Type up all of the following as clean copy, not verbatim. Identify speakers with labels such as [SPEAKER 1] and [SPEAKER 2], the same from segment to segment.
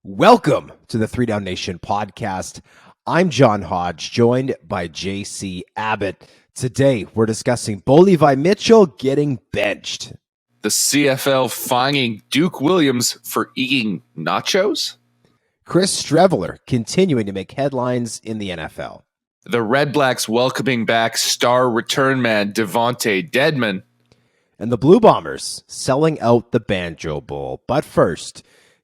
[SPEAKER 1] Welcome to the 3 Down Nation podcast. I'm John Hodge, joined by JC Abbott. Today, we're discussing Bo Levi Mitchell getting benched.
[SPEAKER 2] The CFL fining Duke Williams for eating nachos.
[SPEAKER 1] Chris Streveler continuing to make headlines in the NFL.
[SPEAKER 2] The Redblacks welcoming back star return man DeVonte Dedmon.
[SPEAKER 1] And the Blue Bombers selling out the Banjo Bowl. But first,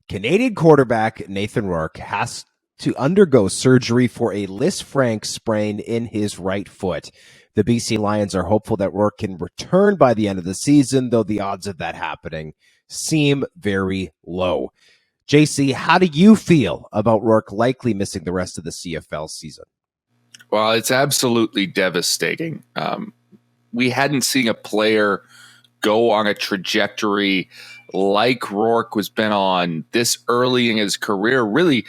[SPEAKER 1] Canadian quarterback Nathan Rourke has to undergo surgery for a Lisfranc sprain in his right foot. The BC Lions are hopeful that Rourke can return by the end of the season, though the odds of that happening seem very low. JC, how do you feel about Rourke likely missing the rest of the CFL season?
[SPEAKER 2] Well, it's absolutely devastating. We hadn't seen a player go on a trajectory like Rourke was been on this early in his career, really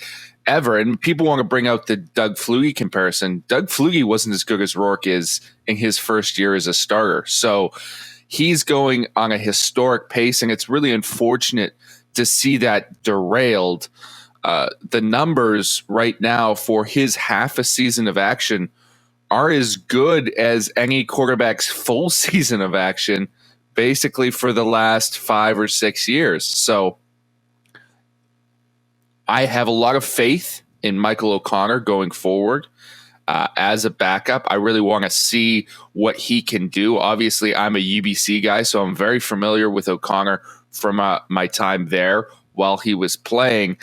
[SPEAKER 2] ever. And people want to bring out the Doug Flutie comparison. Doug Flutie wasn't as good as Rourke is in his first year as a starter. So he's going on a historic pace, and it's really unfortunate to see that derailed. The numbers right now for his half a season of action are as good as any quarterback's full season of action, basically for the last 5 or 6 years. So I have a lot of faith in Michael O'Connor going forward as a backup. I really want to see what he can do. Obviously, I'm a UBC guy, so I'm very familiar with O'Connor from my time there while he was playing.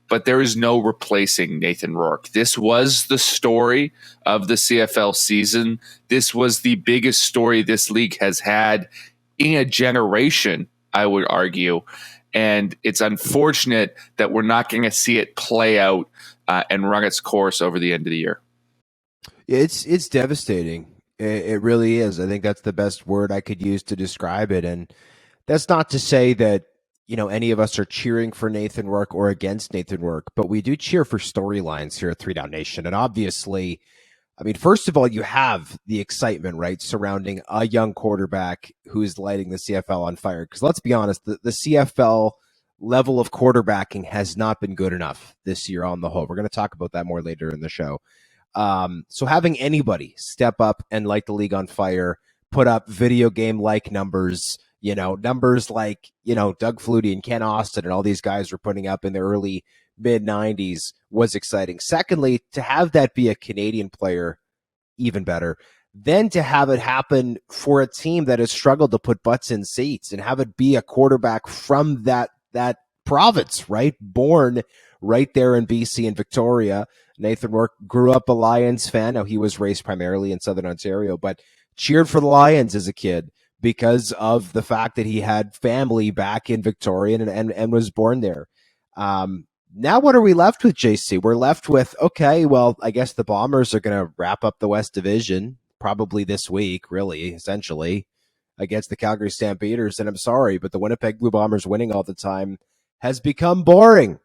[SPEAKER 2] But there is no replacing Nathan Rourke. This was the story of the CFL season. This was the biggest story this league has had in a generation, I would argue. And it's unfortunate that we're not going to see it play out and run its course over the end of the year.
[SPEAKER 1] It's devastating. It really is. I think that's the best word I could use to describe it. And that's not to say that, you know, any of us are cheering for Nathan Rourke or against Nathan Rourke, but we do cheer for storylines here at 3 Down Nation. And obviously, I mean, first of all, you have the excitement, right, surrounding a young quarterback who's lighting the CFL on fire. Because let's be honest, the CFL level of quarterbacking has not been good enough this year on the whole. We're going to talk about that more later in the show. So having anybody step up and light the league on fire, put up video game-like numbers, you know, numbers like, you know, Doug Flutie and Ken Austin and all these guys were putting up in the early mid-90s was exciting. Secondly, to have that be a Canadian player, even better. Then to have it happen for a team that has struggled to put butts in seats and have it be a quarterback from that province, right? Born right there in BC and Victoria. Nathan Rourke grew up a Lions fan. Now, he was raised primarily in Southern Ontario, but cheered for the Lions as a kid because of the fact that he had family back in Victoria and was born there. Now what are we left with, JC? We're left with, okay, well, I guess the Bombers are going to wrap up the West Division probably this week, really, essentially, against the Calgary Stampeders. And I'm sorry, but the Winnipeg Blue Bombers winning all the time has become boring.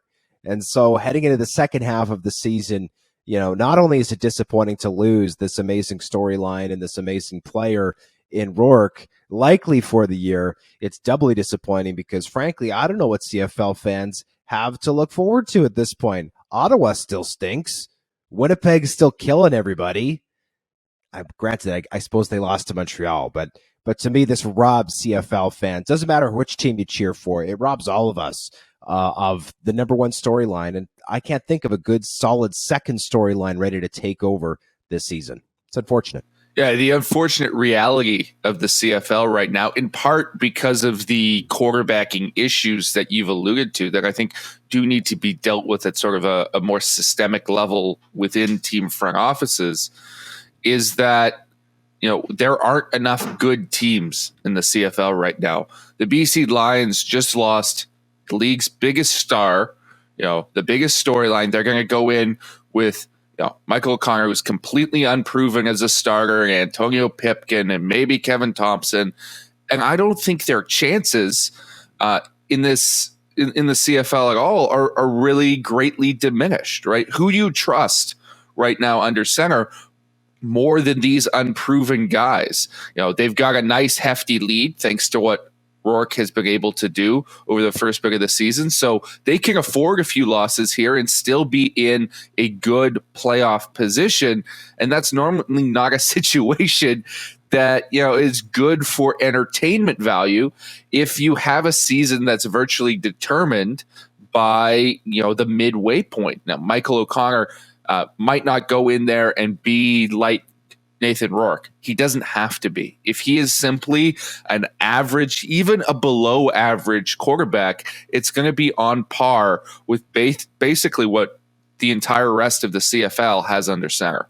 [SPEAKER 1] And so heading into the second half of the season, you know, not only is it disappointing to lose this amazing storyline and this amazing player in Rourke, likely for the year, it's doubly disappointing because, frankly, I don't know what CFL fans have to look forward to at this point. Ottawa still stinks. Winnipeg's still killing everybody. Granted, I suppose they lost to Montreal, but to me, this robs CFL fans. Doesn't matter which team you cheer for. It robs all of us of the number one storyline. And I can't think of a good, solid second storyline ready to take over this season. It's unfortunate.
[SPEAKER 2] Yeah, the unfortunate reality of the CFL right now, in part because of the quarterbacking issues that you've alluded to, that I think do need to be dealt with at sort of a more systemic level within team front offices, is that, you know, there aren't enough good teams in the CFL right now. The BC Lions just lost the league's biggest star, you know, the biggest storyline. They're going to go in with, you know, Michael O'Connor was completely unproven as a starter, and Antonio Pipkin and maybe Kevin Thompson. And I don't think their chances in the CFL at all are really greatly diminished, right? Who do you trust right now under center more than these unproven guys? You know, they've got a nice hefty lead thanks to what Rourke has been able to do over the first bit of the season. So they can afford a few losses here and still be in a good playoff position. And that's normally not a situation that, is good for entertainment value if you have a season that's virtually determined by, the midway point. Now, Michael O'Connor might not go in there and be like Nathan Rourke. He doesn't have to be. If he is simply an average, even a below average quarterback, it's going to be on par with basically what the entire rest of the CFL has under center.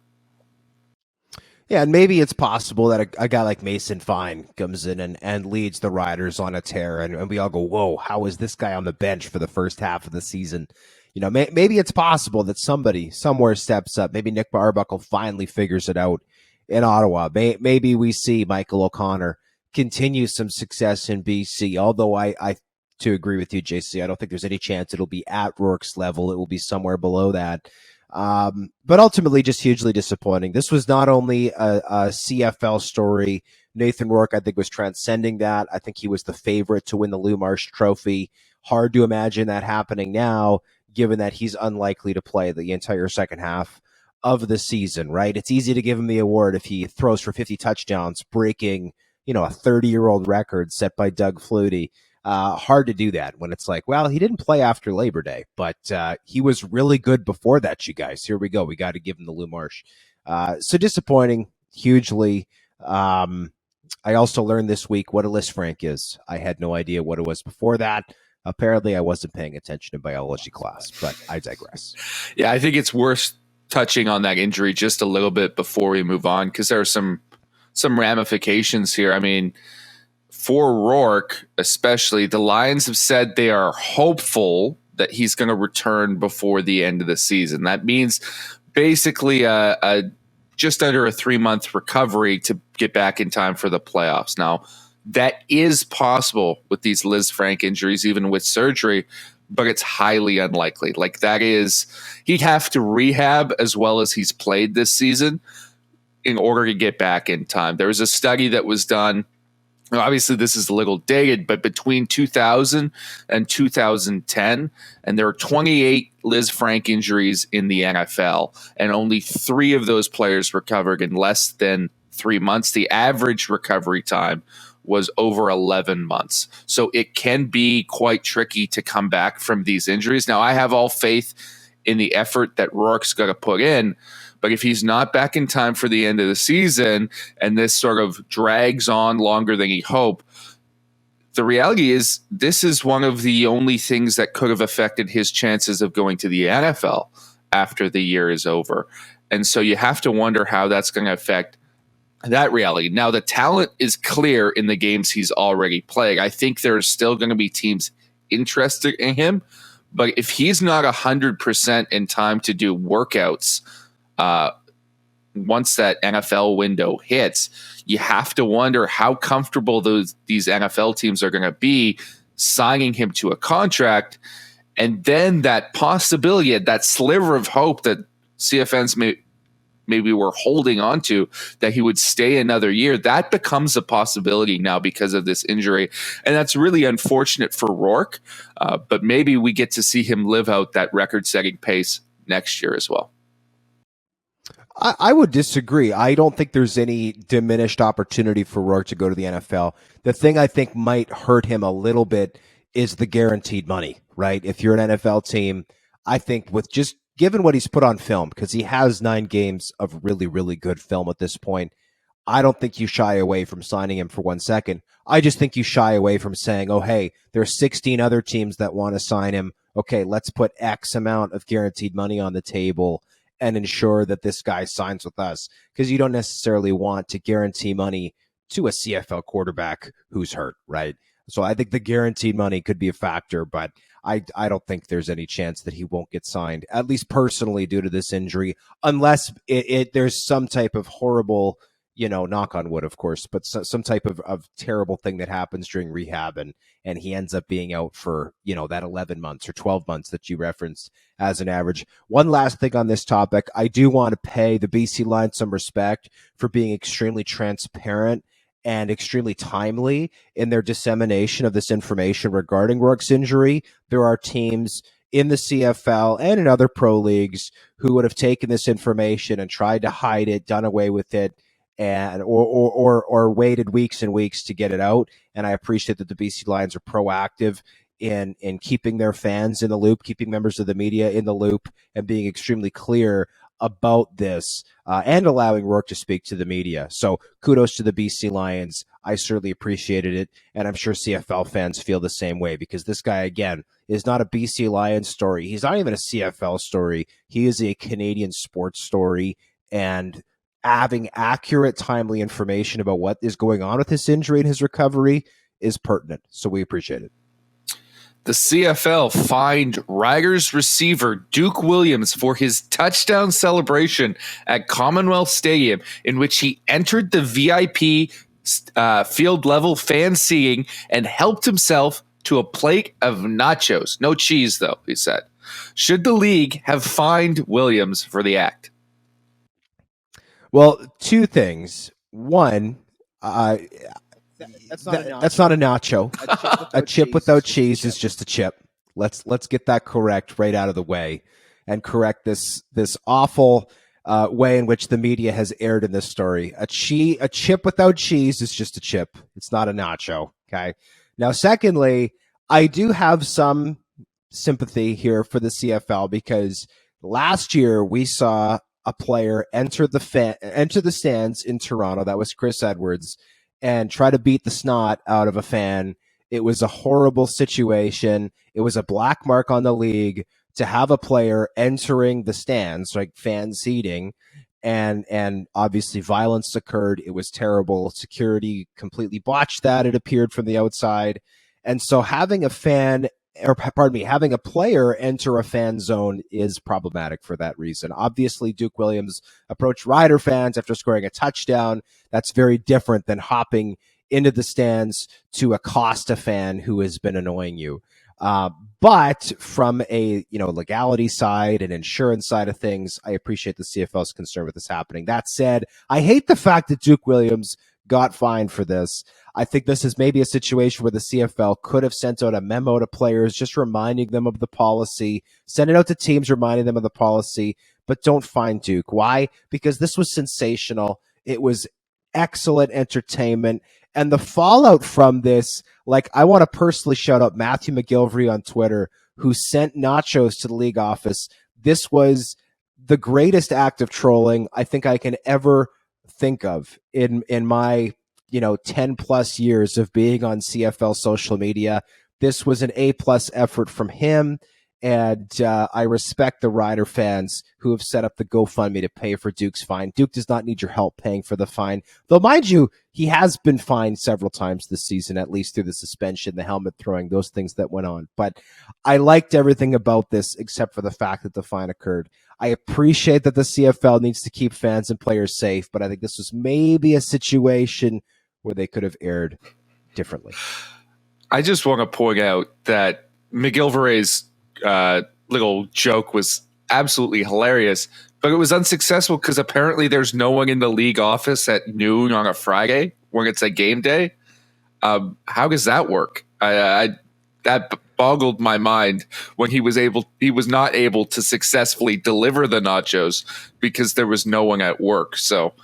[SPEAKER 1] Yeah, and maybe it's possible that a guy like Mason Fine comes in and leads the Riders on a tear, and we all go, whoa, how is this guy on the bench for the first half of the season? Maybe it's possible that somebody somewhere steps up. Maybe Nick Arbuckle finally figures it out in Ottawa. Maybe we see Michael O'Connor continue some success in BC, although I to agree with you, JC, I don't think there's any chance it'll be at Rourke's level. It will be somewhere below that. But ultimately just hugely disappointing. This was not only a CFL story. Nathan Rourke, I think, was transcending that. I think he was the favorite to win the Lou Marsh Trophy. Hard to imagine that happening now, given that he's unlikely to play the entire second half of the season, right? It's easy to give him the award if he throws for 50 touchdowns, breaking, a 30-year-old record set by Doug Flutie. Hard to do that when it's like, well, he didn't play after Labor Day, but he was really good before that, you guys. Here we go. We got to give him the Lou Marsh. So disappointing, hugely. I also learned this week what a Lisfranc is. I had no idea what it was before that. Apparently, I wasn't paying attention in biology class, but I digress.
[SPEAKER 2] Yeah, I think it's worth touching on that injury just a little bit before we move on, because there are some ramifications here. I mean, for Rourke, especially, the Lions have said they are hopeful that he's going to return before the end of the season. That means basically a just under a 3-month recovery to get back in time for the playoffs. Now, that is possible with these Lisfranc injuries, even with surgery, but it's highly unlikely. Like, that is, he'd have to rehab as well as he's played this season in order to get back in time. There was a study that was done. Obviously, this is a little dated, but between 2000 and 2010, and there are 28 Lisfranc injuries in the NFL, and only 3 of those players recovered in less than 3 months. The average recovery time was over 11 months. So it can be quite tricky to come back from these injuries. Now, I have all faith in the effort that Rourke's going to put in, but if he's not back in time for the end of the season and this sort of drags on longer than he hoped, the reality is this is one of the only things that could have affected his chances of going to the NFL after the year is over. And so you have to wonder how that's going to affect that reality. Now, the talent is clear in the games he's already playing. I think there's still going to be teams interested in him, but if he's not 100% in time to do workouts, once that NFL window hits, you have to wonder how comfortable these NFL teams are going to be signing him to a contract. And then that possibility, that sliver of hope that CFNs maybe were holding on to, that he would stay another year, that becomes a possibility now because of this injury. And that's really unfortunate for Rourke, but maybe we get to see him live out that record-setting pace next year as well.
[SPEAKER 1] I would disagree. I don't think there's any diminished opportunity for Rourke to go to the NFL. The thing I think might hurt him a little bit is the guaranteed money, right? If you're an NFL team, I think with just given what he's put on film, because he has 9 games of really, really good film at this point, I don't think you shy away from signing him for 1 second. I just think you shy away from saying, oh, hey, there's 16 other teams that want to sign him. Okay, let's put X amount of guaranteed money on the table and ensure that this guy signs with us, because you don't necessarily want to guarantee money to a CFL quarterback who's hurt, right? So I think the guaranteed money could be a factor, but I don't think there's any chance that he won't get signed, at least personally, due to this injury, unless there's some type of horrible, knock on wood, of course, but some type of terrible thing that happens during rehab and he ends up being out for, that 11 months or 12 months that you referenced as an average. One last thing on this topic, I do want to pay the BC Lions some respect for being extremely transparent and extremely timely in their dissemination of this information regarding Rourke's injury. There are teams in the CFL and in other pro leagues who would have taken this information and tried to hide it, done away with it, and or waited weeks and weeks to get it out. And I appreciate that the BC Lions are proactive in keeping their fans in the loop, keeping members of the media in the loop, and being extremely clear about this, and allowing Rourke to speak to the media. So kudos to the BC Lions. I certainly appreciated it, and I'm sure CFL fans feel the same way, because this guy, again, is not a BC Lions story. He's not even a CFL story. He is a Canadian sports story, and having accurate, timely information about what is going on with his injury and his recovery is pertinent. So we appreciate it.
[SPEAKER 2] The CFL fined Riders receiver Duke Williams for his touchdown celebration at Commonwealth Stadium, in which he entered the VIP field level fan seating and helped himself to a plate of nachos. No cheese, though, he said. Should the league have fined Williams for the act?
[SPEAKER 1] Well, two things. One, that's not a nacho. A chip without cheese is just a chip. Let's get that correct right out of the way, and correct this awful way in which the media has aired in this story. A chip without cheese is just a chip. It's not a nacho. Okay. Now, secondly, I do have some sympathy here for the CFL, because last year we saw a player enter the stands in Toronto. That was Chris Edwards, and try to beat the snot out of a fan. It was a horrible situation. It was a black mark on the league to have a player entering the stands, like fan seating, and obviously violence occurred. It was terrible. Security completely botched that, it appeared, from the outside. And so having a player enter a fan zone is problematic for that reason. Obviously, Duke Williams approached Rider fans after scoring a touchdown. That's very different than hopping into the stands to accost a fan who has been annoying you. But from a legality side and insurance side of things, I appreciate the CFL's concern with this happening. That said, I hate the fact that Duke Williams got fined for this. I think this is maybe a situation where the CFL could have sent out a memo to players just reminding them of the policy, send it out to teams reminding them of the policy, but don't fine Duke. Why? Because this was sensational. It was excellent entertainment. And the fallout from this, I want to personally shout out Matthew McGilvery on Twitter, who sent nachos to the league office. This was the greatest act of trolling I think I can ever think of in my 10 plus years of being on CFL social media. This was an A+ effort from him, and I respect the Rider fans who have set up the GoFundMe to pay for Duke's fine. Duke does not need your help paying for the fine, though, mind you, he has been fined several times this season, at least through the suspension, the helmet throwing, those things that went on. But I liked everything about this except for the fact that the fine occurred. I appreciate that the CFL needs to keep fans and players safe, but I think this was maybe a situation where they could have aired differently.
[SPEAKER 2] I just want to point out that McGilvery's little joke was absolutely hilarious, but it was unsuccessful because apparently there's no one in the league office at noon on a Friday when it's a game day. How does that work? That boggled my mind when he was not able to successfully deliver the nachos because there was no one at work. So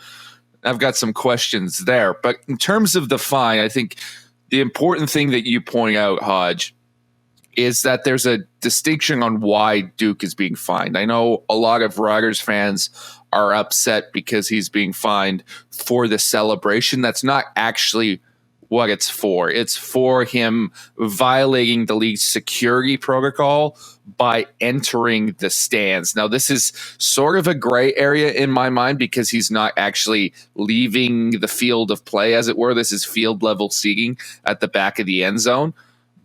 [SPEAKER 2] I've got some questions there. But in terms of the fine, I think the important thing that you point out, Hodge, is that there's a distinction on why Duke is being fined. I know a lot of Riders fans are upset because he's being fined for the celebration. That's not actually what it's for. It's for him violating the league's security protocol by entering the stands. Now, this is sort of a gray area in my mind because he's not actually leaving the field of play, as it were. This is field level seating at the back of the end zone.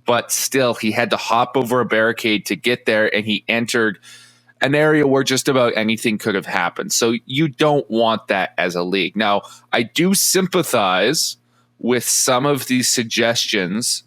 [SPEAKER 2] But still, he had to hop over a barricade to get there, and he entered an area where just about anything could have happened. So you don't want that as a league. Now, I do sympathize with some of these suggestions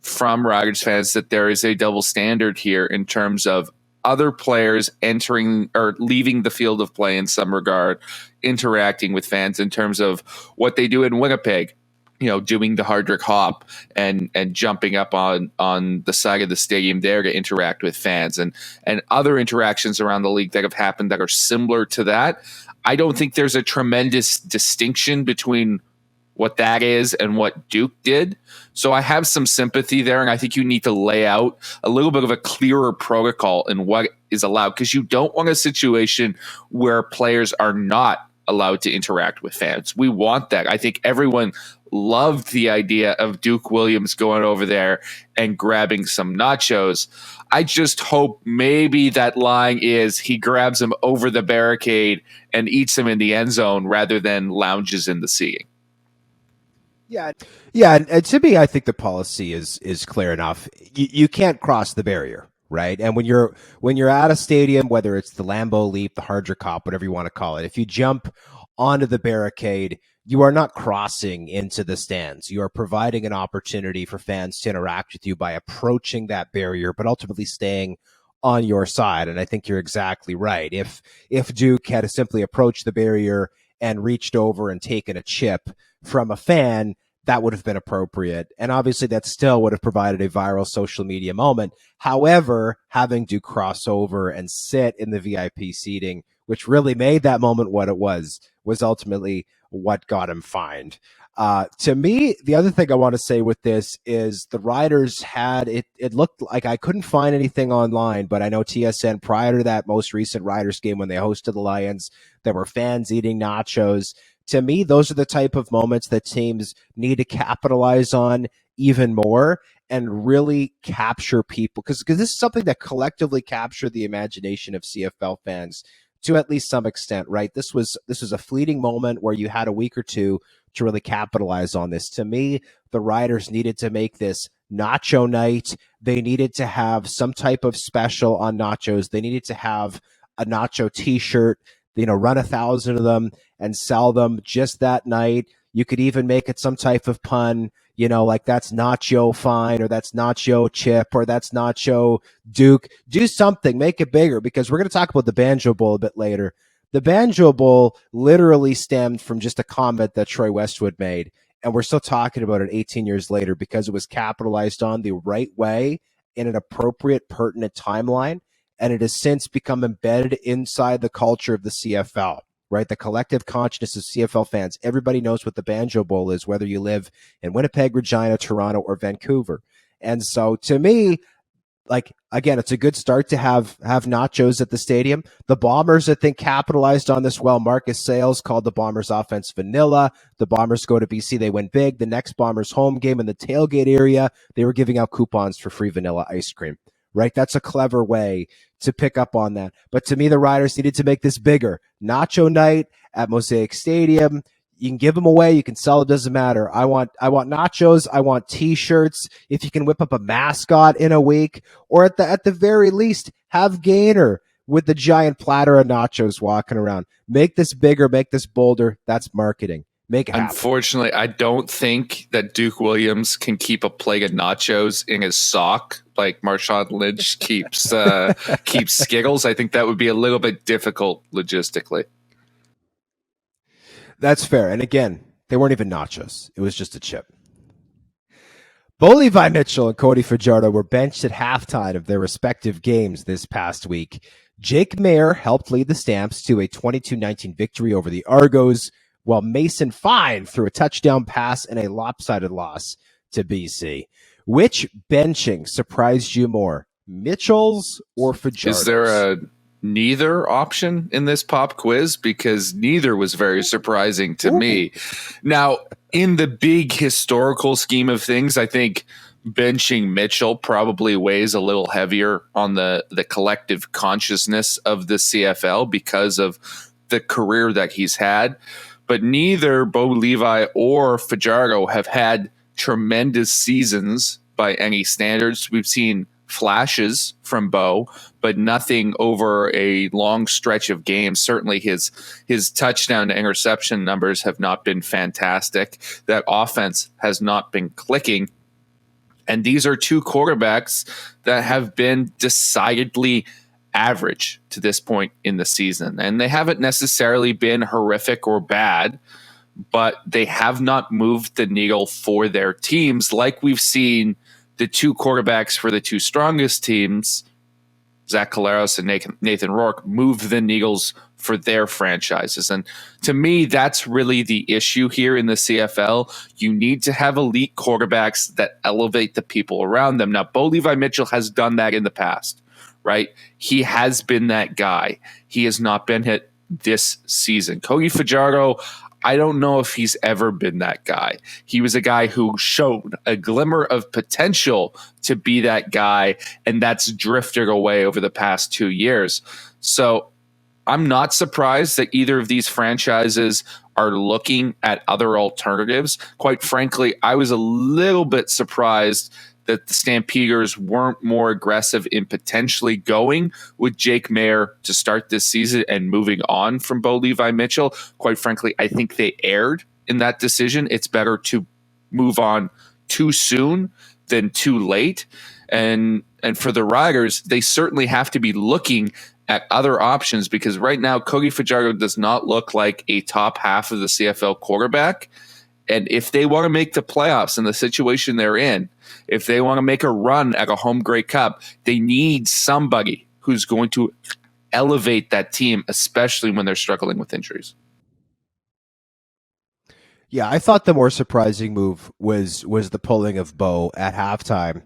[SPEAKER 2] from Riders fans that there is a double standard here in terms of other players entering or leaving the field of play in some regard, interacting with fans in terms of what they do in Winnipeg. doing the Hardrick hop and jumping up on the side of the stadium there to interact with fans and other interactions around the league that have happened that are similar to that. I don't think there's a tremendous distinction between what that is and what Duke did. So I have some sympathy there, and I think you need to lay out a little bit of a clearer protocol in what is allowed, because you don't want a situation where players are not allowed to interact with fans. We want that. I think everyone loved the idea of Duke Williams going over there and grabbing some nachos. I just hope maybe that line is he grabs them over the barricade and eats them in the end zone rather than lounges in the seating.
[SPEAKER 1] Yeah, and to me, I think the policy is clear enough. You can't cross the barrier, right? And when you're at a stadium, whether it's the Lambeau Leap, the Hardrick Hop, whatever you want to call it, if you jump onto the barricade, you are not crossing into the stands. You are providing an opportunity for fans to interact with you by approaching that barrier, but ultimately staying on your side. And I think you're exactly right. If Duke had simply approached the barrier and reached over and taken a chip from a fan, that would have been appropriate. And obviously that still would have provided a viral social media moment. However, having Duke cross over and sit in the VIP seating, which really made that moment what it was ultimately what got him fined. To me, the other thing I want to say with this is the Riders had it looked like, I couldn't find anything online, but I know TSN prior to that most recent Riders game when they hosted the Lions, there were fans eating nachos. To me, those are the type of moments that teams need to capitalize on even more and really capture people, because this is something that collectively captured the imagination of CFL fans to at least some extent, right? This was a fleeting moment where you had a week or two to really capitalize on this. To me, the Riders needed to make this nacho night. They needed to have some type of special on nachos. They needed to have a nacho t-shirt, run 1,000 of them and sell them just that night. You could even make it some type of pun, like that's nacho fine, or that's nacho chip, or that's nacho Duke. Do something, make it bigger, because we're going to talk about the Banjo Bowl a bit later. The Banjo Bowl literally stemmed from just a comment that Troy Westwood made, and we're still talking about it 18 years later because it was capitalized on the right way in an appropriate, pertinent timeline, and it has since become embedded inside the culture of the CFL. Right, the collective consciousness of CFL fans. Everybody knows what the Banjo Bowl is, whether you live in Winnipeg, Regina, Toronto, or Vancouver. And so, to me, again, it's a good start to have nachos at the stadium. The Bombers, I think, capitalized on this well. Marcus Sales called the Bombers offense vanilla. The Bombers go to BC, they win big. The next Bombers home game in the tailgate area, they were giving out coupons for free vanilla ice cream. Right, that's a clever way to pick up on that. But to me, the Riders needed to make this bigger. Nacho night at Mosaic Stadium. You can give them away. You can sell it. Doesn't matter. I want nachos. I want T-shirts. If you can whip up a mascot in a week, or at the very least, have Gainer with the giant platter of nachos walking around. Make this bigger. Make this bolder. That's marketing. Make it happen.
[SPEAKER 2] Unfortunately, I don't think that Duke Williams can keep a plate of nachos in his sock like Marshawn Lynch keeps Skittles. I think that would be a little bit difficult logistically.
[SPEAKER 1] That's fair. And again, they weren't even nachos. It was just a chip. Bo Levi Mitchell and Cody Fajardo were benched at halftime of their respective games this past week. Jake Mayer helped lead the Stamps to a 22-19 victory over the Argos, while Mason Fine threw a touchdown pass in a lopsided loss to BC. Which benching surprised you more, Mitchell's or Fajardo's?
[SPEAKER 2] Is there a neither option in this pop quiz? Because neither was very surprising to me. Now, in the big historical scheme of things, I think benching Mitchell probably weighs a little heavier on the collective consciousness of the CFL because of the career that he's had. But neither Bo Levi or Fajardo have had tremendous seasons by any standards. We've seen flashes from Bo, but nothing over a long stretch of games. Certainly his touchdown to interception numbers have not been fantastic. That offense has not been clicking. And these are two quarterbacks that have been decidedly average to this point in the season. And they haven't necessarily been horrific or bad, but they have not moved the needle for their teams like we've seen the two quarterbacks for the two strongest teams, Zach Collaros and Nathan Rourke, move the needles for their franchises. And to me, that's really the issue here in the CFL. You need to have elite quarterbacks that elevate the people around them. Now, Bo Levi Mitchell has done that in the past, right? He has been that guy. He has not been hit this season. Cody Fajardo, I don't know if he's ever been that guy. He was a guy who showed a glimmer of potential to be that guy, and that's drifted away over the past 2 years. So I'm not surprised that either of these franchises are looking at other alternatives. Quite frankly, I was a little bit surprised that the Stampeders weren't more aggressive in potentially going with Jake Maier to start this season and moving on from Bo Levi Mitchell. Quite frankly, I think they erred in that decision. It's better to move on too soon than too late. And for the Riders, they certainly have to be looking at other options, because right now Cody Fajardo does not look like a top half of the CFL quarterback. And if they want to make the playoffs in the situation they're in, if they want to make a run at a home Grey Cup, they need somebody who's going to elevate that team, especially when they're struggling with injuries.
[SPEAKER 1] Yeah, I thought the more surprising move was the pulling of Bo at halftime.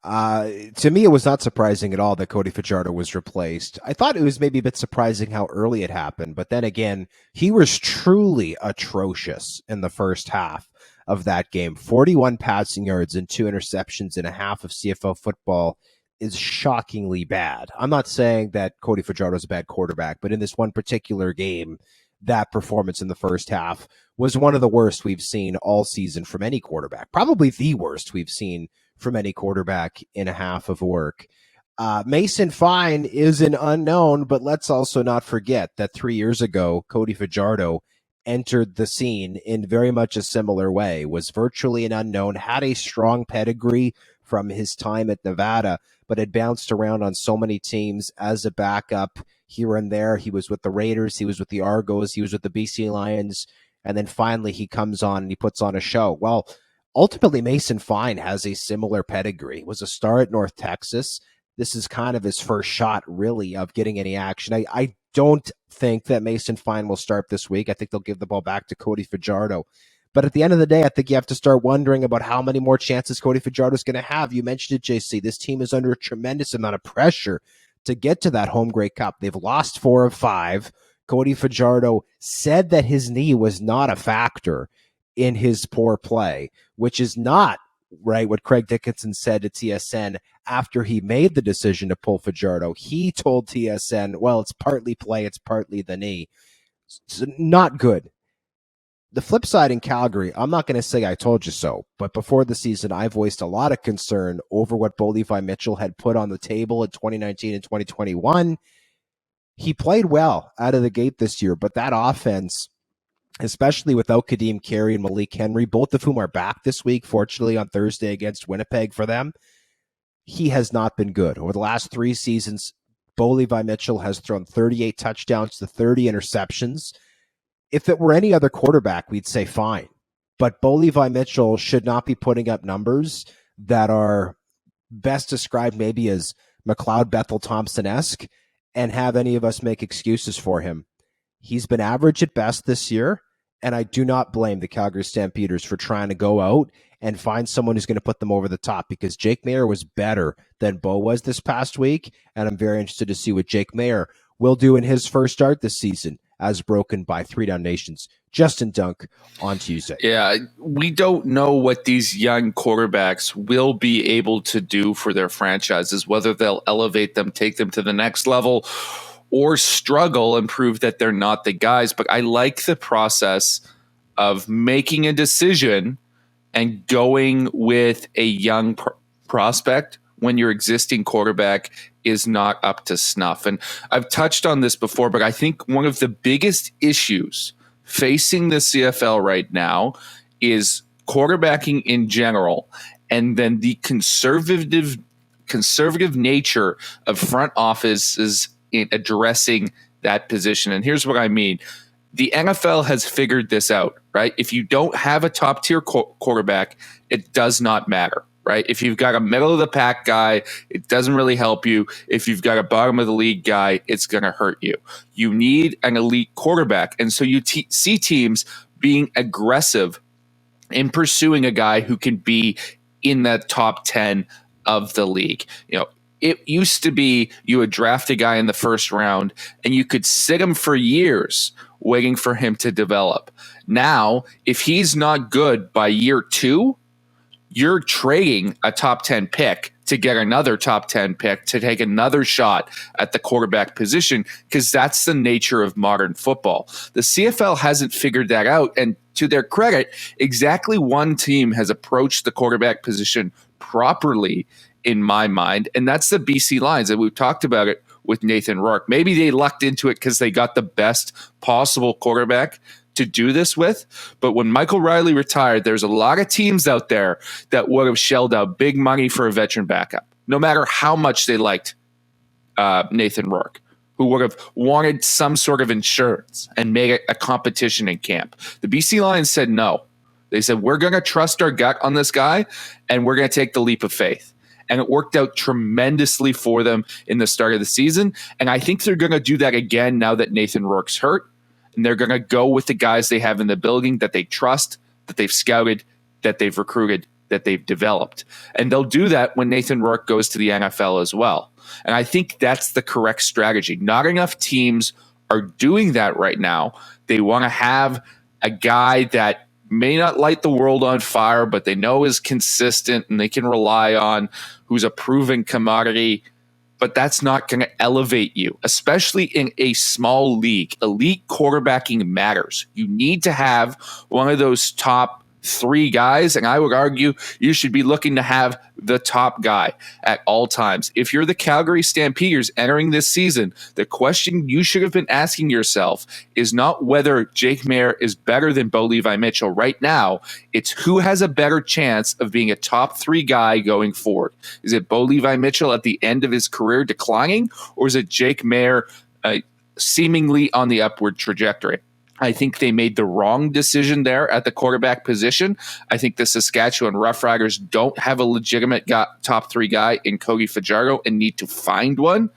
[SPEAKER 1] To me, it was not surprising at all that Cody Fajardo was replaced. I thought it was maybe a bit surprising how early it happened, but then again, he was truly atrocious in the first half of that game. 41 passing yards and 2 interceptions in a half of CFL football is shockingly bad. I'm not saying that Cody Fajardo is a bad quarterback, but in this one particular game, that performance in the first half was one of the worst we've seen all season from any quarterback. Probably the worst we've seen from any quarterback in a half of work. Mason Fine is an unknown, but let's also not forget that 3 years ago, Cody Fajardo entered the scene in very much a similar way, was virtually an unknown, had a strong pedigree from his time at Nevada, but had bounced around on so many teams as a backup here and there. He was with the Raiders, he was with the Argos, he was with the BC Lions, and then finally he comes on and he puts on a show. Well, ultimately, Mason Fine has a similar pedigree. He was a star at North Texas. This is kind of his first shot, really, of getting any action. I don't think that Mason Fine will start this week. I think they'll give the ball back to Cody Fajardo. But at the end of the day, I think you have to start wondering about how many more chances Cody Fajardo is going to have. You mentioned it, JC. This team is under a tremendous amount of pressure to get to that home Grey Cup. They've lost 4 of 5. Cody Fajardo said that his knee was not a factor in his poor play, which is not right what Craig Dickinson said to TSN after he made the decision to pull Fajardo. He told TSN, well, it's partly play, it's partly the knee. So not good. The flip side in Calgary, I'm not going to say I told you so, but before the season, I voiced a lot of concern over what Bo Levi Mitchell had put on the table in 2019 and 2021. He played well out of the gate this year, but that offense, especially without Kadeem Carey and Malik Henry, both of whom are back this week, fortunately on Thursday against Winnipeg for them, he has not been good. Over the last 3 seasons, Bo Levi Mitchell has thrown 38 touchdowns to 30 interceptions. If it were any other quarterback, we'd say fine. But Bo Levi Mitchell should not be putting up numbers that are best described maybe as McLeod Bethel Thompson-esque and have any of us make excuses for him. He's been average at best this year, and I do not blame the Calgary Stampeders for trying to go out and find someone who's going to put them over the top, because Jake Maier was better than Bo was this past week, and I'm very interested to see what Jake Maier will do in his first start this season as broken by 3 Down Nations. Justin Dunk on Tuesday.
[SPEAKER 2] Yeah, we don't know what these young quarterbacks will be able to do for their franchises, whether they'll elevate them, take them to the next level, or struggle and prove that they're not the guys. But I like the process of making a decision and going with a young prospect when your existing quarterback is not up to snuff. And I've touched on this before, but I think one of the biggest issues facing the CFL right now is quarterbacking in general, and then the conservative nature of front offices in addressing that position. And here's what I mean. the NFL has figured this out, right? If you don't have a top tier quarterback, it does not matter, right? If you've got a middle of the pack guy, it doesn't really help you. If you've got a bottom of the league guy, it's going to hurt you. You need an elite quarterback. And so you see teams being aggressive in pursuing a guy who can be in the top 10 of the league. You know, it used to be you would draft a guy in the first round and you could sit him for years waiting for him to develop. Now, if he's not good by year 2, you're trading a top 10 pick to get another top 10 pick to take another shot at the quarterback position, because that's the nature of modern football. The CFL hasn't figured that out. And to their credit, exactly one team has approached the quarterback position properly in my mind, and that's the BC Lions. And we've talked about it with Nathan Rourke. Maybe they lucked into it because they got the best possible quarterback to do this with. But when Michael Riley retired, there's a lot of teams out there that would have shelled out big money for a veteran backup, no matter how much they liked Nathan Rourke, who would have wanted some sort of insurance and made it a competition in camp. The BC Lions said no. They said, we're going to trust our gut on this guy, and we're going to take the leap of faith. And it worked out tremendously for them in the start of the season. And I think they're going to do that again now that Nathan Rourke's hurt. And they're going to go with the guys they have in the building that they trust, that they've scouted, that they've recruited, that they've developed. And they'll do that when Nathan Rourke goes to the NFL as well. And I think that's the correct strategy. Not enough teams are doing that right now. They want to have a guy that may not light the world on fire, but they know is consistent and they can rely on, who's a proven commodity. But that's not going to elevate you, especially in a small league. Elite quarterbacking matters. You need to have one of those top 3 guys, and I would argue you should be looking to have the top guy at all times. If you're the Calgary Stampeders entering this season, the question you should have been asking yourself is not whether Jake Maier is better than Bo Levi Mitchell right now. It's who has a better chance of being a top 3 guy going forward. Is it Bo Levi Mitchell at the end of his career declining, or is it Jake Maier seemingly on the upward trajectory? I think they made the wrong decision there at the quarterback position. I think the Saskatchewan Roughriders don't have a legitimate top 3 guy in Cody Fajardo and need to find one.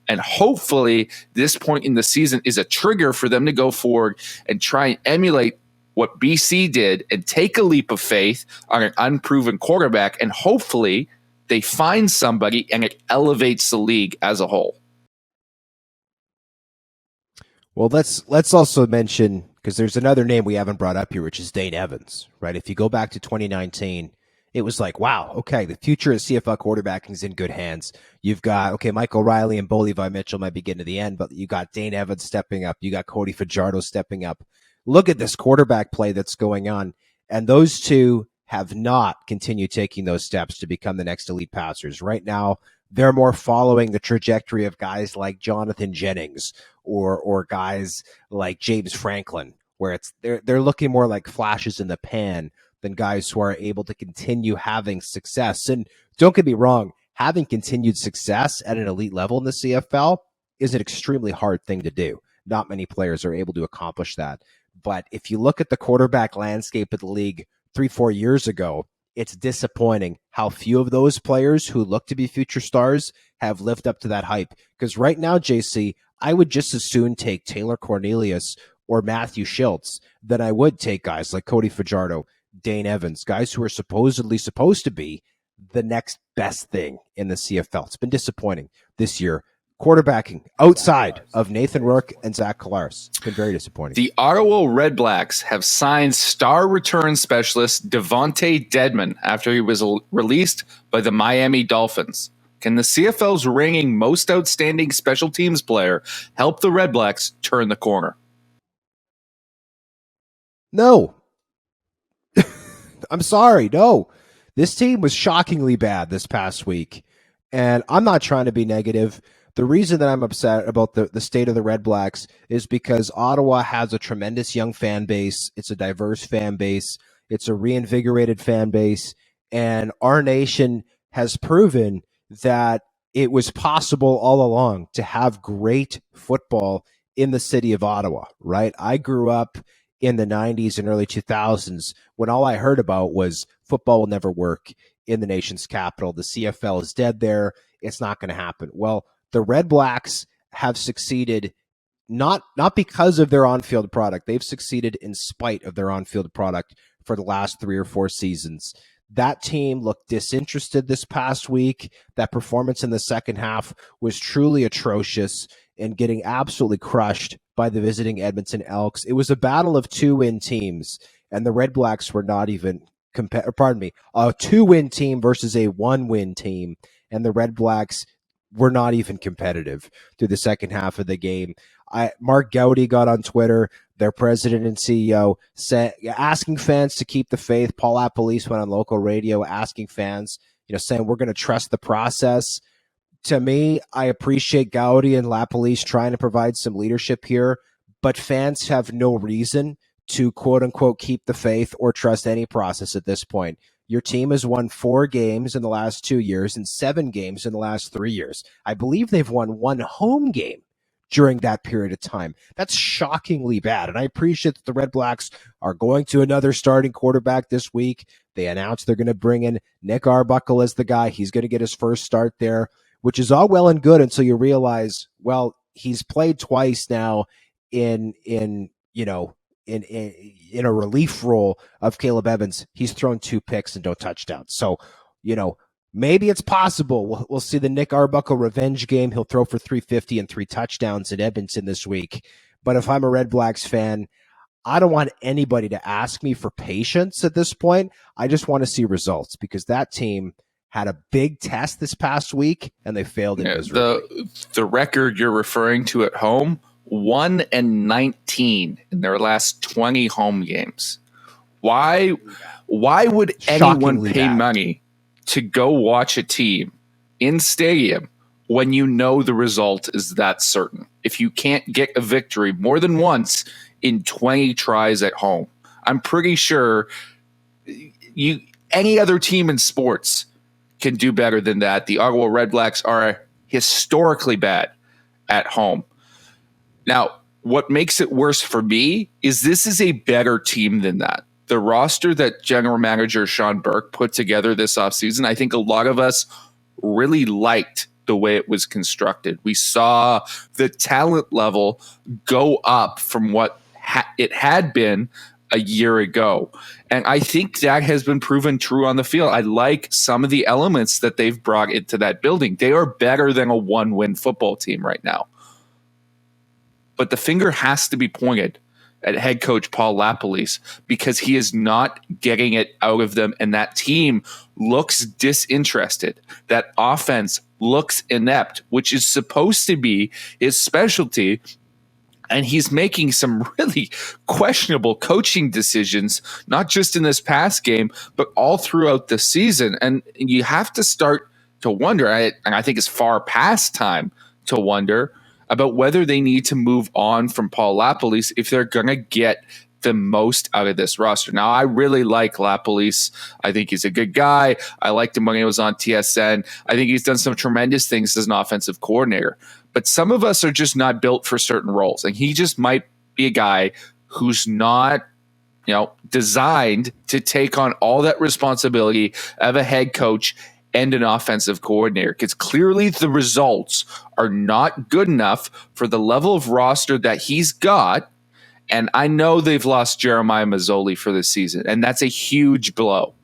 [SPEAKER 2] And hopefully this point in the season is a trigger for them to go forward and try and emulate what BC did and take a leap of faith on an unproven quarterback. And hopefully they find somebody and it elevates the league as a whole.
[SPEAKER 1] Well, let's also mention, because there's another name we haven't brought up here, which is Dane Evans, right? If you go back to 2019, it was like, wow, okay, the future of CFL quarterbacking is in good hands. You've got, okay, Michael Riley and Bo Levi Mitchell might be getting to the end, but you got Dane Evans stepping up. You got Cody Fajardo stepping up. Look at this quarterback play that's going on. And those two have not continued taking those steps to become the next elite passers. Right now, they're more following the trajectory of guys like Jonathan Jennings or guys like James Franklin, where they're looking more like flashes in the pan than guys who are able to continue having success. And don't get me wrong, having continued success at an elite level in the CFL is an extremely hard thing to do. Not many players are able to accomplish that. But if you look at the quarterback landscape of the league 3-4 years ago, it's disappointing how few of those players who look to be future stars have lived up to that hype. Because right now, JC, I would just as soon take Taylor Cornelius or Matthew Schultz than I would take guys like Cody Fajardo, Dane Evans, guys who are supposedly supposed to be the next best thing in the CFL. It's been disappointing this year. Quarterbacking outside of Nathan Rourke and Zach Collaros. It's been very disappointing.
[SPEAKER 2] The Ottawa Redblacks have signed star return specialist DeVonte Dedmon after he was released by the Miami Dolphins. Can the CFL's reigning most outstanding special teams player help the Redblacks turn the corner?
[SPEAKER 1] No. I'm sorry. No. This team was shockingly bad this past week. And I'm not trying to be negative. The reason that I'm upset about the state of the Redblacks is because Ottawa has a tremendous young fan base. It's a diverse fan base. It's a reinvigorated fan base. And our nation has proven that it was possible all along to have great football in the city of Ottawa, right? I grew up in the 90s and early 2000s when all I heard about was football will never work in the nation's capital. The CFL is dead there. It's not going to happen. Well, the Redblacks have succeeded not because of their on-field product. They've succeeded in spite of their on-field product for the last 3 or 4 seasons. That team looked disinterested this past week. That performance in the second half was truly atrocious and getting absolutely crushed by the visiting Edmonton Elks. It was a battle of 2-win teams, and the Redblacks were not even a 2-win team versus a 1-win team, and the Redblacks were not even competitive through the second half of the game. Mark Gowdy got on Twitter, their president and CEO, asking fans to keep the faith. Paul Lapalisse went on local radio asking fans, saying we're going to trust the process. To me, I appreciate Gowdy and Lapalisse trying to provide some leadership here, but fans have no reason to quote unquote keep the faith or trust any process at this point. Your team has won 4 games in the last 2 years and 7 games in the last 3 years. I believe they've won 1 home game during that period of time. That's shockingly bad. And I appreciate that the Redblacks are going to another starting quarterback this week. They announced they're going to bring in Nick Arbuckle as the guy. He's going to get his first start there, which is all well and good until you realize, well, he's played twice now in a relief role of Caleb Evans. He's thrown 2 picks and no touchdowns. So, maybe it's possible. We'll see the Nick Arbuckle revenge game. He'll throw for 350 and 3 touchdowns at Edmonton this week. But if I'm a Redblacks fan, I don't want anybody to ask me for patience at this point. I just want to see results because that team had a big test this past week and they failed it miserably.
[SPEAKER 2] The record you're referring to at home, 1-19 in their last 20 home games. Why would anyone pay money to go watch a team in stadium when you know the result is that certain? If you can't get a victory more than once in 20 tries at home, I'm pretty sure any other team in sports can do better than that. The Ottawa Redblacks are historically bad at home. Now, what makes it worse for me is this is a better team than that. The roster that general manager Sean Burke put together this offseason, I think a lot of us really liked the way it was constructed. We saw the talent level go up from what it had been a year ago. And I think that has been proven true on the field. I like some of the elements that they've brought into that building. They are better than a 1-win football team right now. But the finger has to be pointed at head coach Paul Lapalisse because he is not getting it out of them, and that team looks disinterested. That offense looks inept, which is supposed to be his specialty, and he's making some really questionable coaching decisions, not just in this past game, but all throughout the season. And you have to start to wonder, and I think it's far past time to wonder, about whether they need to move on from Paul Lapalisse if they're going to get the most out of this roster. Now, I really like Lapalisse. I think he's a good guy. I liked him when he was on TSN. I think he's done some tremendous things as an offensive coordinator. But some of us are just not built for certain roles. And he just might be a guy who's not, designed to take on all that responsibility of a head coach and an offensive coordinator, because clearly the results are not good enough for the level of roster that he's got. And I know they've lost Jeremiah Mazzoli for this season, and that's a huge blow.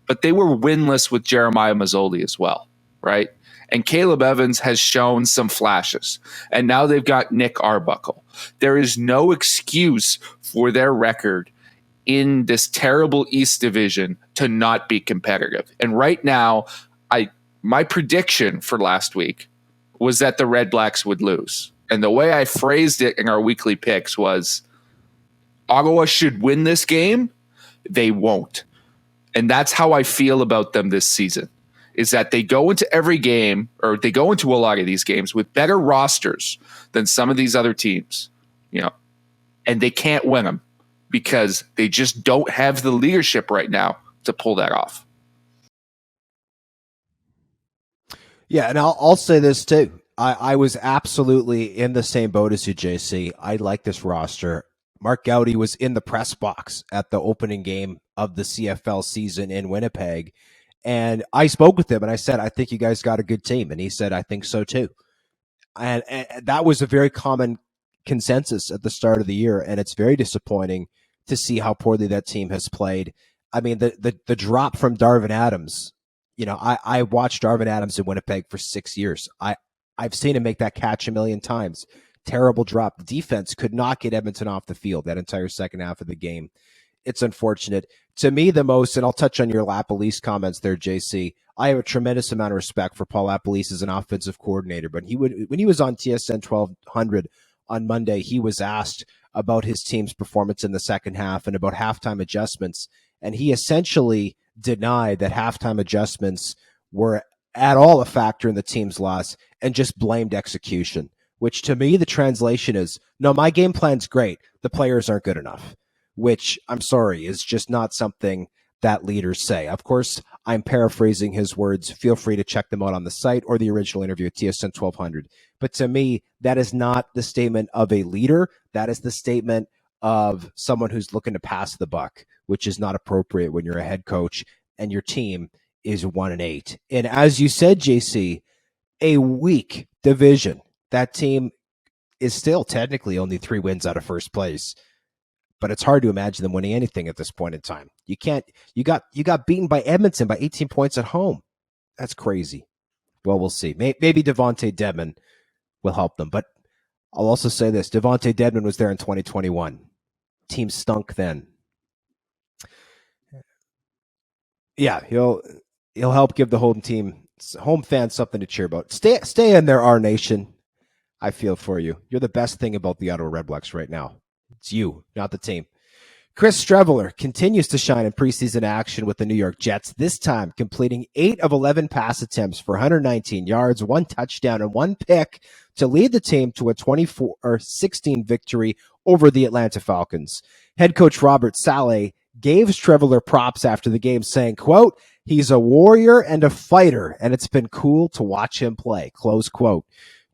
[SPEAKER 2] But they were winless with Jeremiah Mazzoli as well, right? And Caleb Evans has shown some flashes. And now they've got Nick Arbuckle. There is no excuse for their record in this terrible East Division to not be competitive. And right now, my prediction for last week was that the Redblacks would lose. And the way I phrased it in our weekly picks was Ottawa should win this game. They won't. And that's how I feel about them this season, is that they go into every game, or they go into a lot of these games with better rosters than some of these other teams, and they can't win them because they just don't have the leadership right now to pull that off.
[SPEAKER 1] Yeah, and I'll say this too. I was absolutely in the same boat as you, JC. I like this roster. Mark Gowdy was in the press box at the opening game of the CFL season in Winnipeg. And I spoke with him and I said, I think you guys got a good team. And he said, I think so too. And that was a very common consensus at the start of the year. And it's very disappointing to see how poorly that team has played. I mean, the drop from Darvin Adams, I watched Darvin Adams in Winnipeg for 6 years. I've seen him make that catch a million times. Terrible drop. The defense could not get Edmonton off the field that entire second half of the game. It's unfortunate. To me, the most, and I'll touch on your Lapalisse comments there, JC, I have a tremendous amount of respect for Paul Lapalisse as an offensive coordinator, but when he was on TSN 1200 on Monday, he was asked about his team's performance in the second half and about halftime adjustments, and he essentially denied that halftime adjustments were at all a factor in the team's loss and just blamed execution, which to me, the translation is, no, my game plan's great. The players aren't good enough, which I'm sorry is just not something that leaders say. Of course, I'm paraphrasing his words. Feel free to check them out on the site or the original interview at TSN 1200. But to me, that is not the statement of a leader. That is the statement of someone who's looking to pass the buck, which is not appropriate when you're a head coach and your team is 1-8. And as you said, JC, a weak division. That team is still technically only 3 wins out of first place, but it's hard to imagine them winning anything at this point in time. You can't. You got beaten by Edmonton by 18 points at home. That's crazy. Well, we'll see. Maybe DeVonte Dedmon will help them, but I'll also say this: DeVonte Dedmon was there in 2021. Team stunk then. Yeah, he'll help give the home fans something to cheer about. Stay in there, our nation. I feel for you. You're the best thing about the Ottawa Redblacks right now. It's you, not the team. Chris Streveler continues to shine in preseason action with the New York Jets, this time completing 8 of 11 pass attempts for 119 yards, 1 touchdown, and 1 pick to lead the team to a 24-16 victory over the Atlanta Falcons. Head coach Robert Saleh gave Streveler props after the game, saying, quote, "He's a warrior and a fighter, and it's been cool to watch him play," close quote.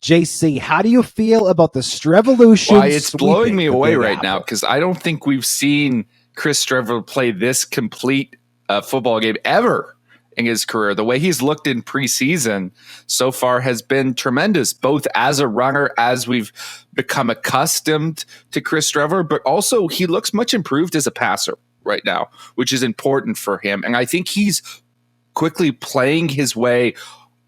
[SPEAKER 1] JC, how do you feel about the Strevolution?
[SPEAKER 2] Why, it's blowing me away right now because I don't think we've seen Chris Streveler play this complete football game ever in his career. The way he's looked in preseason so far has been tremendous, both as a runner, as we've become accustomed to Chris Streveler, but also he looks much improved as a passer right now, which is important for him. And I think he's quickly playing his way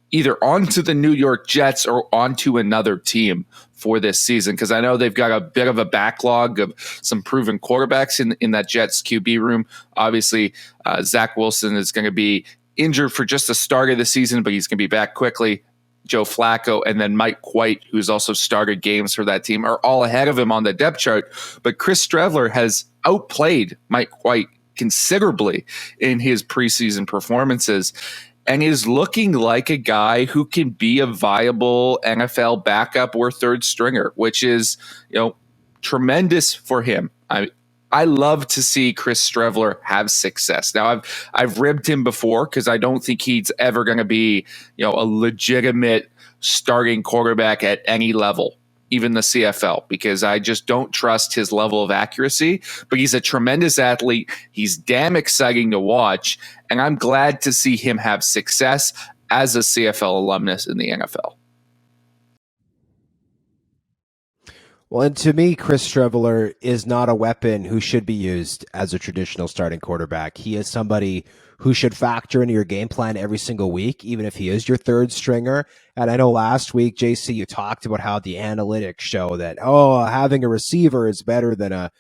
[SPEAKER 2] either onto the New York Jets or onto another team for this season, because I know they've got a bit of a backlog of some proven quarterbacks in that Jets QB room. Obviously, Zach Wilson is going to be injured for just the start of the season, but he's going to be back quickly. Joe Flacco and then Mike White, who's also started games for that team, are all ahead of him on the depth chart. But Chris Streveler has outplayed Mike White considerably in his preseason performances, and is looking like a guy who can be a viable NFL backup or third stringer, which is, tremendous for him. I love to see Chris Streveler have success. Now, I've ribbed him before because I don't think he's ever going to be, a legitimate starting quarterback at any level, even the CFL, because I just don't trust his level of accuracy. But he's a tremendous athlete. He's damn exciting to watch, and I'm glad to see him have success as a CFL alumnus in the NFL.
[SPEAKER 1] Well, and to me, Chris Streveler is not a weapon who should be used as a traditional starting quarterback. He is somebody who should factor into your game plan every single week, even if he is your third stringer. And I know last week, JC, you talked about how the analytics show that, having a receiver is better than a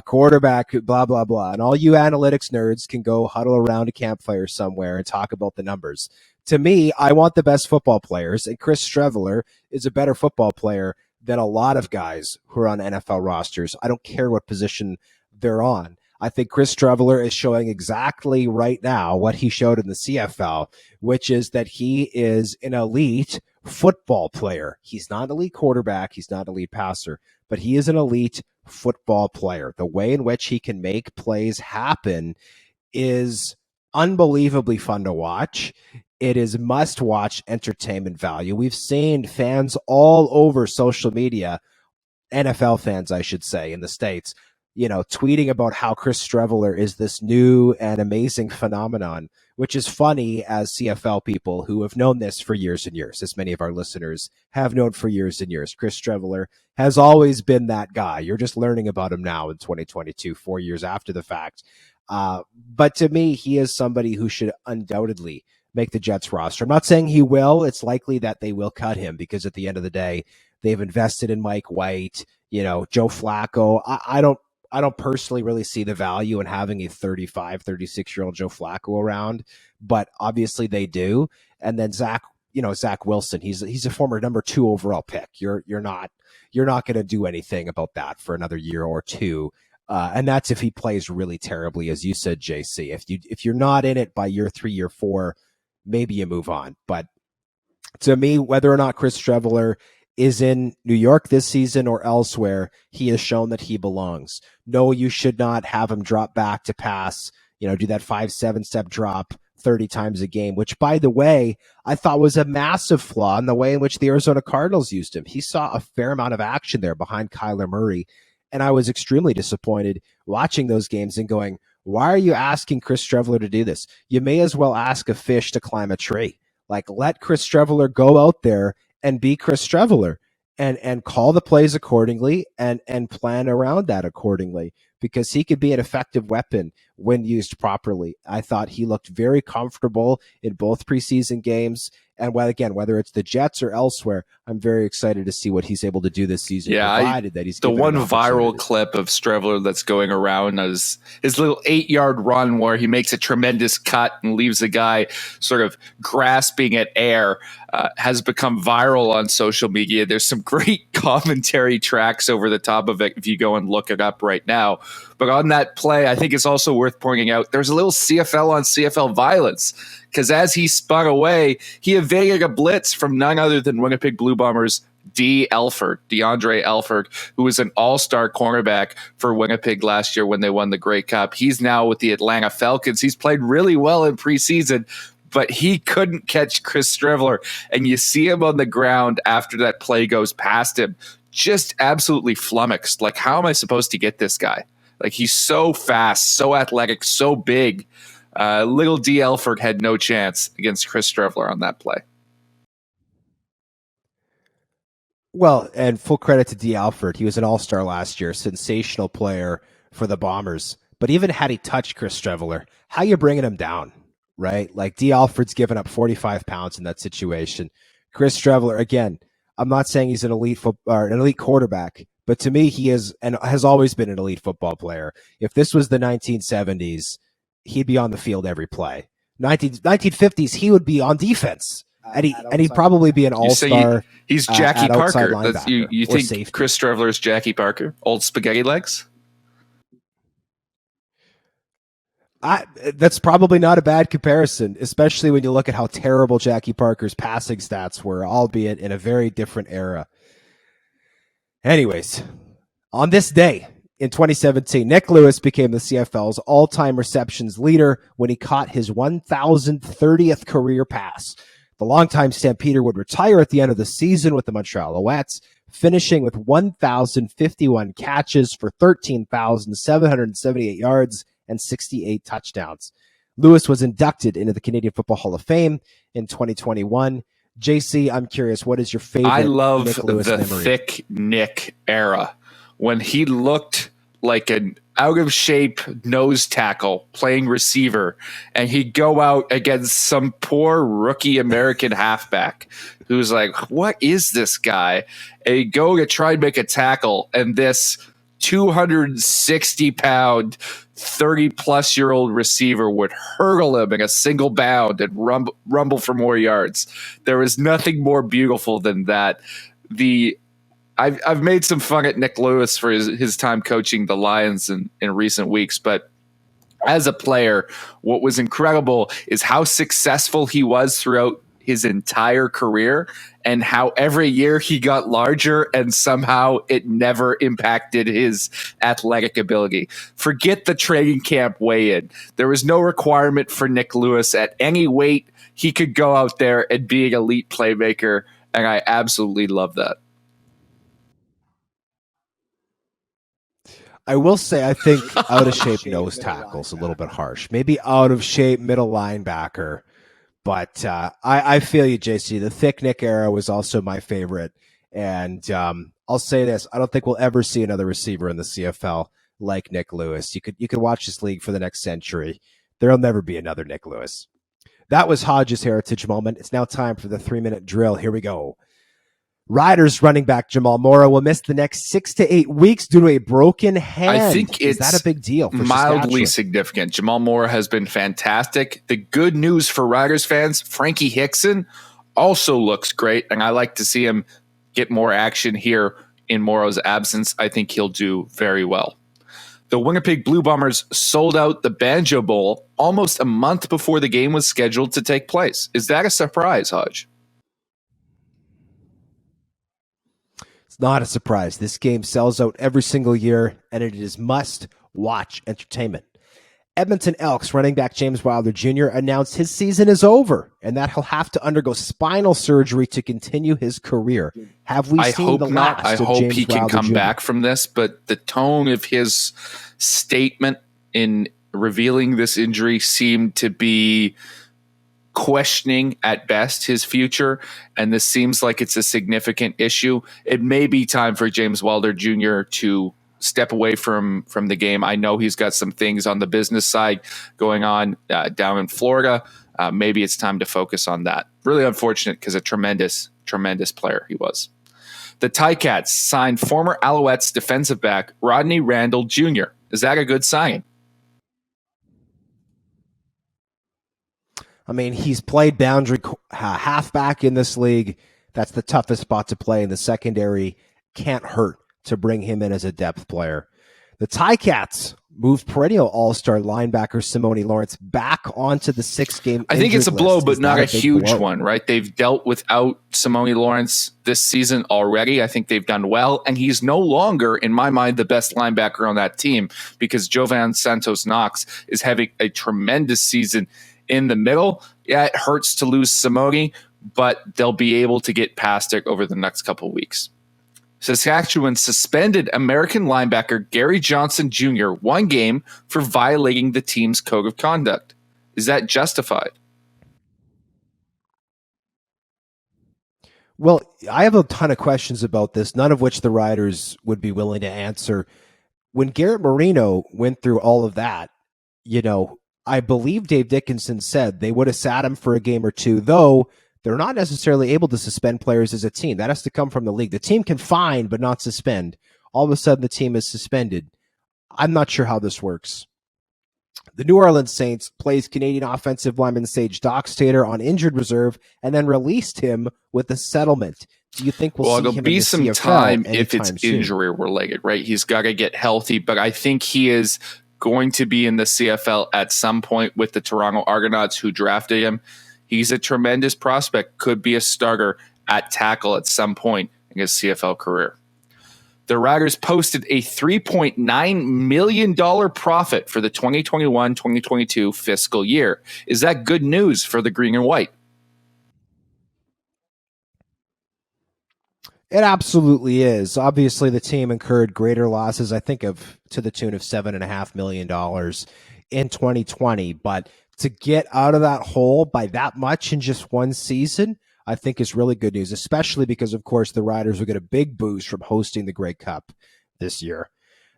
[SPEAKER 1] quarterback, blah, blah, blah. And all you analytics nerds can go huddle around a campfire somewhere and talk about the numbers. To me, I want the best football players, and Chris Streveler is a better football player than a lot of guys who are on NFL rosters. I don't care what position they're on. I think Chris Streveler is showing exactly right now what he showed in the CFL, which is that he is an elite football player. He's not an elite quarterback. He's not an elite passer, but he is an elite football player. The way in which he can make plays happen is unbelievably fun to watch. It is must-watch entertainment value. We've seen fans all over social media, NFL fans, I should say, in the States, tweeting about how Chris Streveler is this new and amazing phenomenon, which is funny as CFL people who have known this for years and years, as many of our listeners have known for years and years. Chris Streveler has always been that guy. You're just learning about him now in 2022, 4 years after the fact. But to me, he is somebody who should undoubtedly make the Jets roster. I'm not saying he will. It's likely that they will cut him because at the end of the day, they've invested in Mike White, Joe Flacco. I don't personally really see the value in having a 35, 36-year-old Joe Flacco around, but obviously they do. And then Zach Wilson, he's a former number 2 overall pick. You're not going to do anything about that for another year or two. And that's if he plays really terribly, as you said, JC. If you're not in it by year 3, year 4, maybe you move on. But to me, whether or not Chris Streveler is in New York this season or elsewhere, he has shown that he belongs. No, you should not have him drop back to pass, do that 5-7 step drop 30 times a game, which, by the way, I thought was a massive flaw in the way in which the Arizona Cardinals used him. He saw a fair amount of action there behind Kyler Murray, and I was extremely disappointed watching those games and going, why are you asking Chris Streveler to do this? You may as well ask a fish to climb a tree. Like, let Chris Streveler go out there and be Chris Streveler and call the plays accordingly and plan around that accordingly, because he could be an effective weapon when used properly. I thought he looked very comfortable in both preseason games. And whether it's the Jets or elsewhere, I'm very excited to see what he's able to do this season.
[SPEAKER 2] Yeah,
[SPEAKER 1] provided that he's
[SPEAKER 2] the one viral clip of Streveler that's going around is his little 8-yard run where he makes a tremendous cut and leaves a guy sort of grasping at air, has become viral on social media. There's some great commentary tracks over the top of it if you go and look it up right now. But on that play, I think it's also worth pointing out there's a little CFL on CFL violence, because as he spun away, he evaded a blitz from none other than Winnipeg Blue Bombers' DeAndre Elford, who was an all-star cornerback for Winnipeg last year when they won the Grey Cup. He's now with the Atlanta Falcons. He's played really well in preseason, but he couldn't catch Chris Streveler. And you see him on the ground after that play goes past him, just absolutely flummoxed. Like, how am I supposed to get this guy? Like, he's so fast, so athletic, so big. Little D. Elford had no chance against Chris Streveler on that play.
[SPEAKER 1] Well, and full credit to D. Alford. He was an all-star last year, sensational player for the Bombers. But even had he touched Chris Streveler, how you bringing him down, right? Like, D. Alford's given up 45 pounds in that situation. Chris Streveler, again, I'm not saying he's an elite quarterback, but to me, he is and has always been an elite football player. If this was the 1970s, he'd be on the field every play. 1950s, he would be on defense. And he'd probably be an all-star.
[SPEAKER 2] He's Jackie Parker. You think
[SPEAKER 1] safety.
[SPEAKER 2] Chris Streveler is Jackie Parker? Old spaghetti legs?
[SPEAKER 1] That's probably not a bad comparison, especially when you look at how terrible Jackie Parker's passing stats were, albeit in a very different era. Anyways, on this day in 2017, Nick Lewis became the CFL's all-time receptions leader when he caught his 1,030th career pass. The longtime Stampeder would retire at the end of the season with the Montreal Alouettes, finishing with 1,051 catches for 13,778 yards and 68 touchdowns. Lewis was inducted into the Canadian Football Hall of Fame in 2021. JC, I'm curious, what is your favorite
[SPEAKER 2] I love
[SPEAKER 1] Nick Lewis
[SPEAKER 2] the
[SPEAKER 1] memory?
[SPEAKER 2] Thick Nick era, when he looked like an out-of-shape nose tackle playing receiver, and he'd go out against some poor rookie American halfback who's like, what is this guy? And he'd go to try and make a tackle, and this 260-pound, 30-plus-year-old receiver would hurdle him in a single bound and rumble for more yards. There was nothing more beautiful than that. I've made some fun at Nick Lewis for his time coaching the Lions in recent weeks, but as a player, what was incredible is how successful he was throughout his entire career and how every year he got larger and somehow it never impacted his athletic ability. Forget the training camp weigh-in. There was no requirement for Nick Lewis at any weight. He could go out there and be an elite playmaker, and I absolutely love that.
[SPEAKER 1] I will say, I think out of shape nose tackle's a little bit harsh. Maybe out of shape middle linebacker. But I feel you, JC. The thick Nick era was also my favorite. And I'll say this. I don't think we'll ever see another receiver in the CFL like Nick Lewis. You could watch this league for the next century. There'll never be another Nick Lewis. That was Hodge's heritage moment. It's now time for the 3-minute drill. Here we go. Riders running back Jamal Morrow will miss the next 6 to 8 weeks due to a broken hand.
[SPEAKER 2] I think it's
[SPEAKER 1] Is that a big deal for
[SPEAKER 2] mildly significant. Jamal Morrow has been fantastic. The good news for Riders fans, Frankie Hickson also looks great, and I like to see him get more action here in Morrow's absence. I think he'll do very well. The Winnipeg Blue Bombers sold out the Banjo Bowl almost a month before the game was scheduled to take place. Is that a surprise, Hodge?
[SPEAKER 1] Not a surprise. This game sells out every single year, and it is must-watch entertainment. Edmonton Elks running back James Wilder Jr. announced his season is over and that he'll have to undergo spinal surgery to continue his career. Have we seen the last
[SPEAKER 2] I
[SPEAKER 1] of
[SPEAKER 2] hope
[SPEAKER 1] James
[SPEAKER 2] he can
[SPEAKER 1] Wilder
[SPEAKER 2] come
[SPEAKER 1] Jr.?
[SPEAKER 2] back from this, but the tone of his statement in revealing this injury seemed to be questioning at best his future, and this seems like it's a significant issue. It may be time for James Wilder Jr. to step away from the game. I know he's got some things on the business side going on down in Florida. Maybe it's time to focus on that. Really unfortunate because a tremendous player he was. The Ticats signed former Alouettes defensive back Rodney Randall Jr. Is that a good sign?
[SPEAKER 1] I mean, he's played boundary halfback in this league. That's the toughest spot to play in the secondary. Can't hurt to bring him in as a depth player. The Ticats moved perennial all-star linebacker Simone Lawrence back onto the 6-game.
[SPEAKER 2] I think it's a blow, but not a huge
[SPEAKER 1] blow?
[SPEAKER 2] one, right? They've dealt without Simone Lawrence this season already. I think they've done well, and he's no longer, in my mind, the best linebacker on that team because Jovan Santos Knox is having a tremendous season in the middle. Yeah, it hurts to lose Simone, but they'll be able to get past it over the next couple of weeks. Saskatchewan suspended American linebacker Gary Johnson Jr. 1 game for violating the team's code of conduct. Is that justified?
[SPEAKER 1] Well, I have a ton of questions about this, none of which the Riders would be willing to answer. When Garrett Marino went through all of that, I believe Dave Dickinson said they would have sat him for a game or two, though they're not necessarily able to suspend players as a team. That has to come from the league. The team can fine but not suspend. All of a sudden, the team is suspended. I'm not sure how this works. The New Orleans Saints placed Canadian offensive lineman Sage Dockstader on injured reserve and then released him with a settlement. Do you think we'll see him in the CFL? Well, it'll be some time
[SPEAKER 2] if it's injury related, right? He's got to get healthy, but I think he is going to be in the CFL at some point with the Toronto Argonauts who drafted him. He's a tremendous prospect, could be a starter at tackle at some point in his CFL career. The Riders posted a $3.9 million profit for the 2021-2022 fiscal year. Is that good news for the green and white?
[SPEAKER 1] It absolutely is. Obviously, the team incurred greater losses, I think, to the tune of $7.5 million in 2020. But to get out of that hole by that much in just one season, I think is really good news, especially because, of course, the Riders will get a big boost from hosting the Grey Cup this year.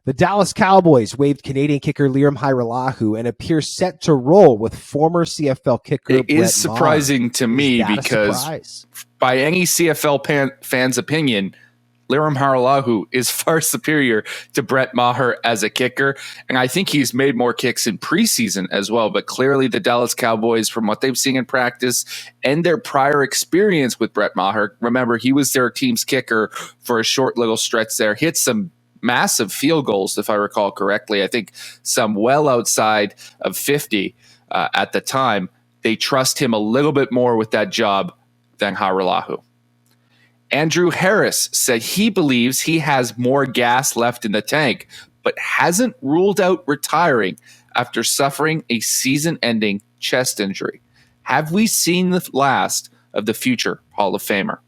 [SPEAKER 1] The Dallas Cowboys waived Canadian kicker Liam Hajrullahu and appear set to roll with former CFL kicker Brett Maher.
[SPEAKER 2] It is surprising to me because by any CFL fan's opinion, Liam Hajrullahu is far superior to Brett Maher as a kicker, and I think he's made more kicks in preseason as well. But clearly the Dallas Cowboys, from what they've seen in practice and their prior experience with Brett Maher, remember he was their team's kicker for a short little stretch there, hit some massive field goals, if I recall correctly. I think some well outside of 50 at the time. They trust him a little bit more with that job than Haralahu. Andrew Harris said he believes he has more gas left in the tank, but hasn't ruled out retiring after suffering a season-ending chest injury. Have we seen the last of the future Hall of Famer?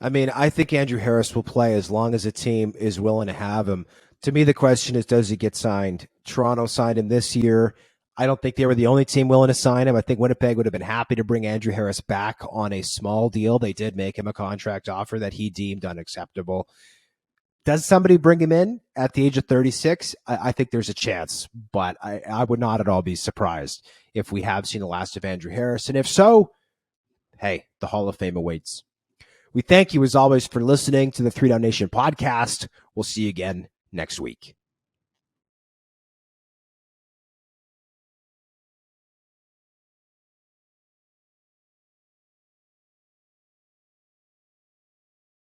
[SPEAKER 1] I mean, I think Andrew Harris will play as long as a team is willing to have him. To me, the question is, does he get signed? Toronto signed him this year. I don't think they were the only team willing to sign him. I think Winnipeg would have been happy to bring Andrew Harris back on a small deal. They did make him a contract offer that he deemed unacceptable. Does somebody bring him in at the age of 36? I think there's a chance, but I would not at all be surprised if we have seen the last of Andrew Harris. And if so, hey, the Hall of Fame awaits. We thank you, as always, for listening to the 3 Down Nation podcast. We'll see you again next week.